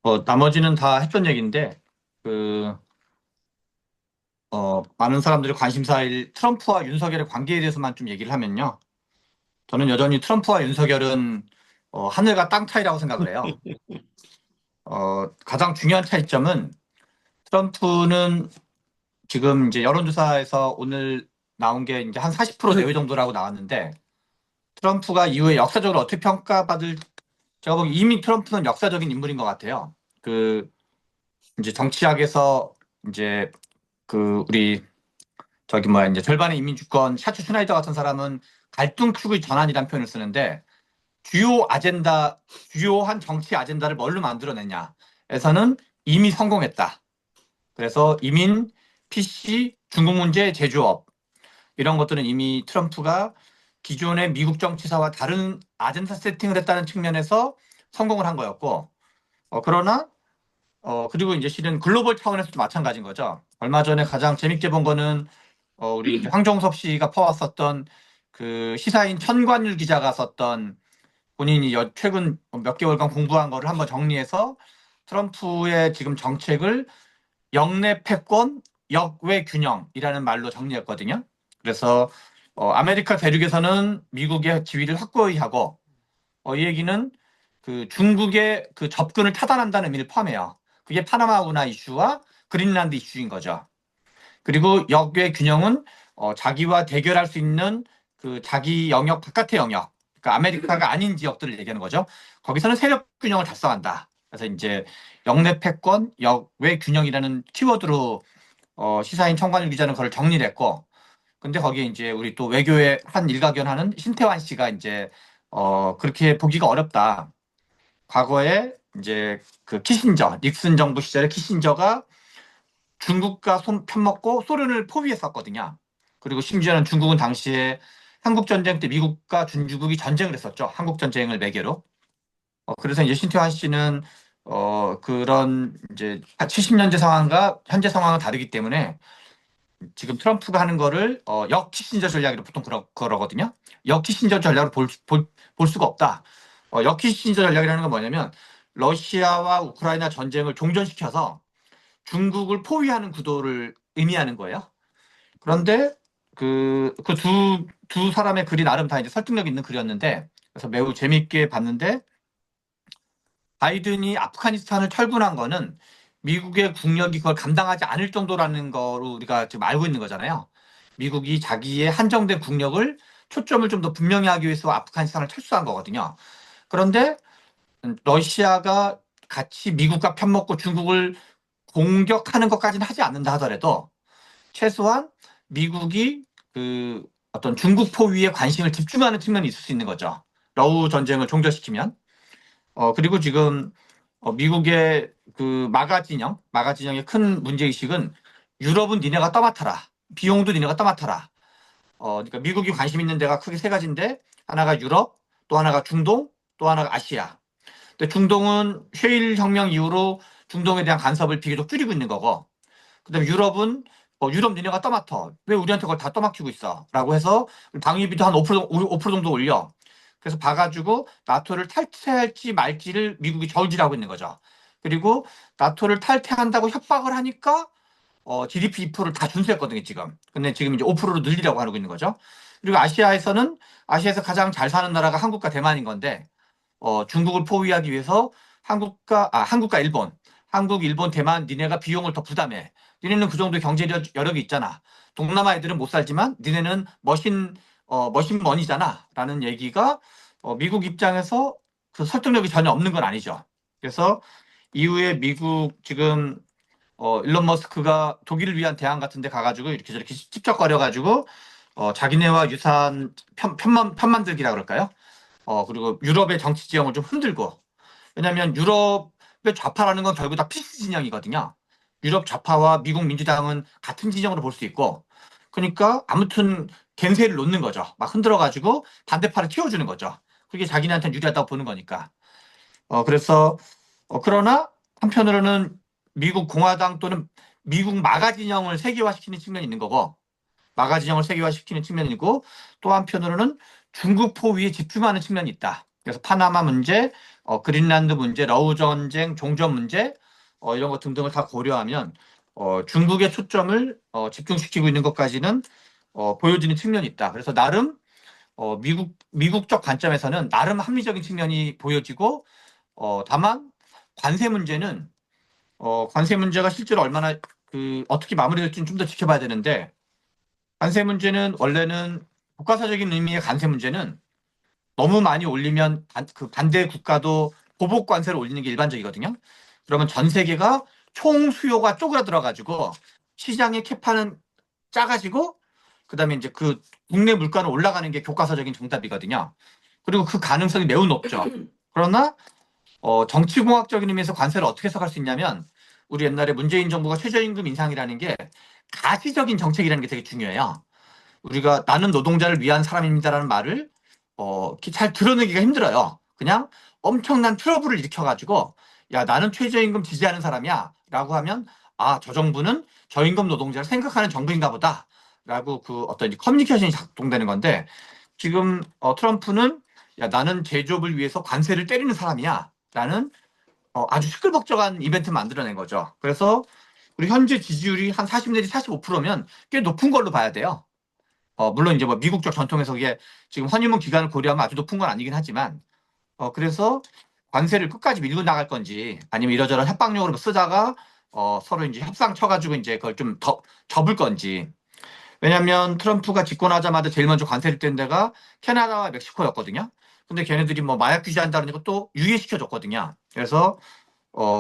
그, 나머지는 다 했던 얘기인데, 그, 많은 사람들이 관심사일 트럼프와 윤석열의 관계에 대해서만 좀 얘기를 하면요. 저는 여전히 트럼프와 윤석열은 하늘과 땅 차이라고 생각을 해요. 가장 중요한 차이점은 트럼프는 지금 이제 여론조사에서 오늘 나온 게 이제 한 40% 내외 정도라고 나왔는데, 트럼프가 이후에 역사적으로 어떻게 평가받을, 제가 보기엔 이미 트럼프는 역사적인 인물인 것 같아요. 이제 정치학에서 이제 우리 저기 뭐야 이제 절반의 이민주권 샤츠 슈나이더 같은 사람은 갈등축의 전환이라는 표현을 쓰는데 주요한 정치 아젠다를 뭘로 만들어내냐에서는 이미 성공했다. 그래서 이민, PC, 중국 문제, 제조업 이런 것들은 이미 트럼프가 기존의 미국 정치사와 다른 아젠다 세팅을 했다는 측면에서 성공을 한 거였고, 그러나 그리고 이제 실은 글로벌 차원에서도 마찬가지인 거죠. 얼마 전에 가장 재밌게 본 거는 우리 이제 황정섭 씨가 퍼왔었던 그 시사인 천관율 기자가 썼던 본인이 최근 몇 개월간 공부한 거를 한번 정리해서 트럼프의 지금 정책을 역내 패권, 역외 균형이라는 말로 정리했거든요. 그래서 아메리카 대륙에서는 미국의 지위를 확고히 하고 이 얘기는 그 중국의 그 접근을 차단한다는 의미를 포함해요. 그게 파나마 운하 이슈와 그린란드 이슈인 거죠. 그리고 역의 균형은 자기와 대결할 수 있는 그 자기 영역 바깥의 영역, 그러니까 아메리카가 아닌 지역들을 얘기하는 거죠. 거기서는 세력 균형을 달성한다. 그래서 이제 역내 패권, 역외 균형이라는 키워드로 시사인 청관일 기자는 그걸 정리를 했고, 근데 거기에 이제 우리 또 외교의 한 일가견하는 신태환 씨가 이제 그렇게 보기가 어렵다. 과거에 이제 그 키신저, 닉슨 정부 시절에 키신저가 중국과 손 편먹고 소련을 포위했었거든요. 그리고 심지어는 중국은 당시에 한국 전쟁 때 미국과 중국이 전쟁을 했었죠. 한국 전쟁을 매개로. 그래서 이제 신태환 씨는 그런 이제 70년대 상황과 현재 상황은 다르기 때문에 지금 트럼프가 하는 거를 역키신저 전략이라고 보통 그러거든요. 역키신저 전략을 볼 수가 없다. 역키신저 전략이라는 건 뭐냐면 러시아와 우크라이나 전쟁을 종전시켜서 중국을 포위하는 구도를 의미하는 거예요. 그런데 두 사람의 글이 나름 다 이제 설득력 있는 글이었는데, 그래서 매우 재밌게 봤는데, 바이든이 아프가니스탄을 철군한 거는 미국의 국력이 그걸 감당하지 않을 정도라는 거로 우리가 지금 알고 있는 거잖아요. 미국이 자기의 한정된 국력을 초점을 좀 더 분명히 하기 위해서 아프가니스탄을 철수한 거거든요. 그런데 러시아가 같이 미국과 편먹고 중국을 공격하는 것까지는 하지 않는다 하더라도 최소한 미국이 그 어떤 중국 포위에 관심을 집중하는 측면이 있을 수 있는 거죠. 러우 전쟁을 종결시키면. 그리고 지금 미국의 그 마가 진영의 큰 문제의식은 유럽은 니네가 떠맡아라. 비용도 니네가 떠맡아라. 그러니까 미국이 관심 있는 데가 크게 세 가지인데 하나가 유럽, 또 하나가 중동, 또 하나가 아시아. 근데 중동은 셰일 혁명 이후로 중동에 대한 간섭을 비교적 줄이고 있는 거고, 그다음에 유럽은 유럽 니네가 떠맡아. 왜 우리한테 그걸 다 떠맡기고 있어? 라고 해서 방위비도 한 5% 정도 올려. 그래서 봐가지고 나토를 탈퇴할지 말지를 미국이 저울질하고 있는 거죠. 그리고 나토를 탈퇴한다고 협박을 하니까 GDP 2%를 다 준수했거든요, 지금. 근데 지금 이제 5%로 늘리려고 하고 있는 거죠. 그리고 아시아에서 가장 잘 사는 나라가 한국과 대만인 건데 중국을 포위하기 위해서 한국과 일본, 한국, 일본, 대만 니네가 비용을 더 부담해. 니네는 그 정도 경제 여력이 있잖아. 동남아 애들은 못 살지만 니네는 머신머니잖아. 라는 얘기가 미국 입장에서 그 설득력이 전혀 없는 건 아니죠. 그래서 이후에 미국 지금 일론 머스크가 독일을 위한 대항 같은 데 가가지고 이렇게 저렇게 찝쩍거려가지고 자기네와 유사한 편만들기라 그럴까요? 그리고 유럽의 정치 지형을 좀 흔들고, 왜냐하면 유럽의 좌파라는 건 결국 다 필수 진영이거든요. 유럽 좌파와 미국 민주당은 같은 진영으로 볼 수 있고, 그러니까 아무튼 겐세를 놓는 거죠. 막 흔들어가지고 반대파를 틔워주는 거죠. 그게 자기네한테는 유리하다고 보는 거니까. 그래서 그러나 한편으로는 미국 공화당 또는 미국 마가 진영을 세계화시키는 측면이 있는 거고, 마가 진영을 세계화시키는 측면이고, 또 한편으로는 중국 포위에 집중하는 측면이 있다. 그래서 파나마 문제, 그린란드 문제, 러우 전쟁, 종전 문제, 이런 것 등등을 다 고려하면 중국의 초점을 집중시키고 있는 것까지는 보여지는 측면이 있다. 그래서 나름 미국적 관점에서는 나름 합리적인 측면이 보여지고 다만 관세 문제는 관세 문제가 실제로 얼마나 어떻게 마무리될지는 좀 더 지켜봐야 되는데 관세 문제는 원래는 국가사적인 의미의 관세 문제는 너무 많이 올리면 그 반대 국가도 보복 관세를 올리는 게 일반적이거든요. 그러면 전 세계가 총 수요가 쪼그라들어 가지고 시장의 캐파는 작아지고 그다음에 이제 그 국내 물가는 올라가는 게 교과서적인 정답이거든요. 그리고 그 가능성이 매우 높죠. 그러나 정치공학적인 의미에서 관세를 어떻게 해석할 수 있냐면 우리 옛날에 문재인 정부가 최저임금 인상이라는 게 가시적인 정책이라는 게 되게 중요해요. 우리가 나는 노동자를 위한 사람입니다라는 말을 이렇게 잘 드러내기가 힘들어요. 그냥 엄청난 트러블을 일으켜가지고 야 나는 최저임금 지지하는 사람이야 라고 하면 아 저 정부는 저임금 노동자를 생각하는 정부인가 보다 라고 그 어떤 커뮤니케이션이 작동되는 건데 지금 트럼프는 야 나는 제조업을 위해서 관세를 때리는 사람이야 라는 아주 시끌벅적한 이벤트 만들어낸 거죠. 그래서 우리 현재 지지율이 한 40 내지 45%면 꽤 높은 걸로 봐야 돼요. 물론 이제 뭐 미국적 전통에서 이게 지금 허니문 기간을 고려하면 아주 높은 건 아니긴 하지만, 그래서 관세를 끝까지 밀고 나갈 건지 아니면 이러저런 협박용으로 쓰다가 서로 이제 협상 쳐가지고 이제 그걸 좀 더 접을 건지. 왜냐하면 트럼프가 집권하자마자 제일 먼저 관세를 뗀 데가 캐나다와 멕시코였거든요. 근데 걔네들이 뭐 마약 규제한다는 것도 유예시켜줬거든요. 그래서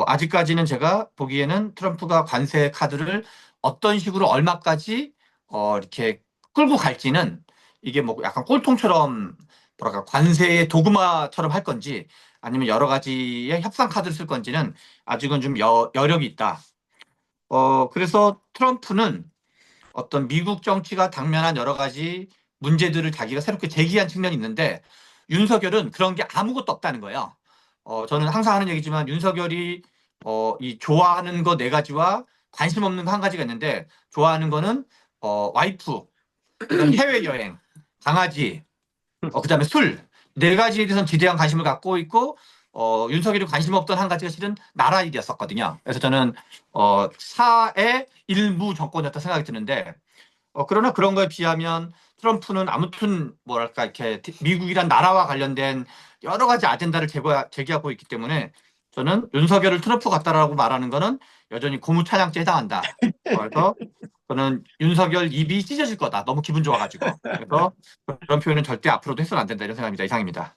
아직까지는 제가 보기에는 트럼프가 관세 카드를 어떤 식으로 얼마까지 이렇게 끌고 갈지는 이게 뭐 약간 꼴통처럼 뭐랄까 관세의 도구마처럼 할 건지 아니면 여러 가지의 협상 카드를 쓸 건지는 아직은 좀 여력이 있다. 그래서 트럼프는 어떤 미국 정치가 당면한 여러 가지 문제들을 자기가 새롭게 제기한 측면이 있는데 윤석열은 그런 게 아무것도 없다는 거예요. 저는 항상 하는 얘기지만 윤석열이 이 좋아하는 거 네 가지와 관심 없는 거 한 가지가 있는데 좋아하는 거는 와이프, 그다음 해외여행, 강아지, 그다음에 술. 네 가지에 대해서는 지대한 관심을 갖고 있고 윤석열이 관심 없던 한 가지가 실은 나라 일이었었거든요. 그래서 저는 사의 일무 정권이었다 생각이 드는데 그러나 그런 거에 비하면 트럼프는 아무튼 뭐랄까 이렇게 미국이란 나라와 관련된 여러 가지 아젠다를 제기하고 있기 때문에 저는 윤석열을 트럼프 같다라고 말하는 거는 여전히 고무찬양죄에 해당한다. 그래서 저는 윤석열 입이 찢어질 거다. 너무 기분 좋아가지고. 그래서 그런 표현은 절대 앞으로도 해서는 안 된다 이런 생각입니다. 이상입니다.